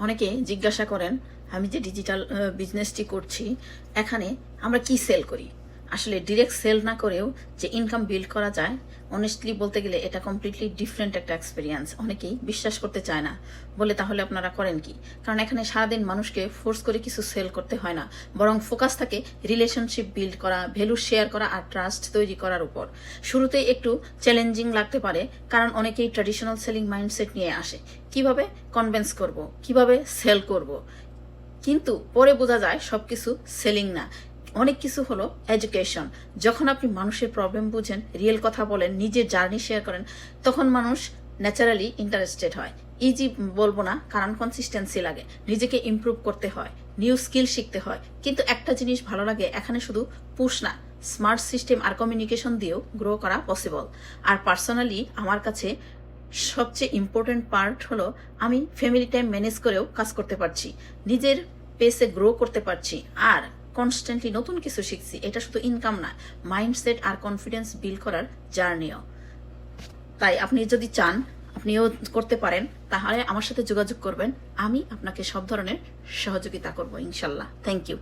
অনেকে জিজ্ঞাসা করেন আমি যে ডিজিটাল বিজনেসটি করছি এখানে আমরা কি সেল করি। আসলে ডিরেক্ট সেল না করেও যে ইনকাম বিল্ড করা যায়, অনেস্টলি বলতে গেলে এটা কমপ্লিটলি ডিফারেন্ট একটা এক্সপিরিয়েন্স। অনেকেই বিশ্বাস করতে চায় না, বলে তাহলে আপনারা করেন কি? কারণ এখানে সারাদিন মানুষকে ফোর্স করে কিছু সেল করতে হয় না, বরং ফোকাস থাকে রিলেশনশিপ বিল্ড করা, ভ্যালু শেয়ার করা আর ট্রাস্ট তৈরি করার উপর। শুরুতে একটু চ্যালেঞ্জিং লাগতে পারে, কারণ অনেকেই ট্র্যাডিশনাল সেলিং মাইন্ডসেট নিয়ে আসে, কিভাবে কনভিন্স করব, কিভাবে সেল করব। কিন্তু পরে বোঝা যায় সবকিছু সেলিং না, অনেক কিছু হলো এডুকেশন। যখন আপনি মানুষের প্রবলেম বুঝেন, রিয়েল কথা বলেন, নিজের জার্নি শেয়ার করেন, তখন মানুষ ন্যাচারালি ইন্টারেস্টেড হয়। ইজি বলবো না, কারণ কনসিস্টেন্সি লাগে, নিজেকে ইমপ্রুভ করতে হয়, নিউ স্কিল শিখতে হয়। কিন্তু একটা জিনিস ভালো লাগে, এখানে শুধু পুশ না, স্মার্ট সিস্টেম আর কমিউনিকেশন দিয়েও গ্রো করা পসিবল। আর পার্সোনালি আমার কাছে সবচেয়ে ইম্পর্টেন্ট পার্ট হলো আমি ফ্যামিলি টাইম ম্যানেজ করেও কাজ করতে পারছি, নিজের পেসে গ্রো করতে পারছি, আর কনস্ট্যান্টলি নতুন কিছু শিখছি। এটা শুধু ইনকাম না, মাইন্ডসেট আর কনফিডেন্স বিল্ড করার জার্নিও। তাই আপনি যদি চান আপনিও করতে পারেন, তাহলে আমার সাথে যোগাযোগ করবেন, আমি আপনাকে সব ধরনের সহযোগিতা করব ইনশাল্লাহ। Thank you.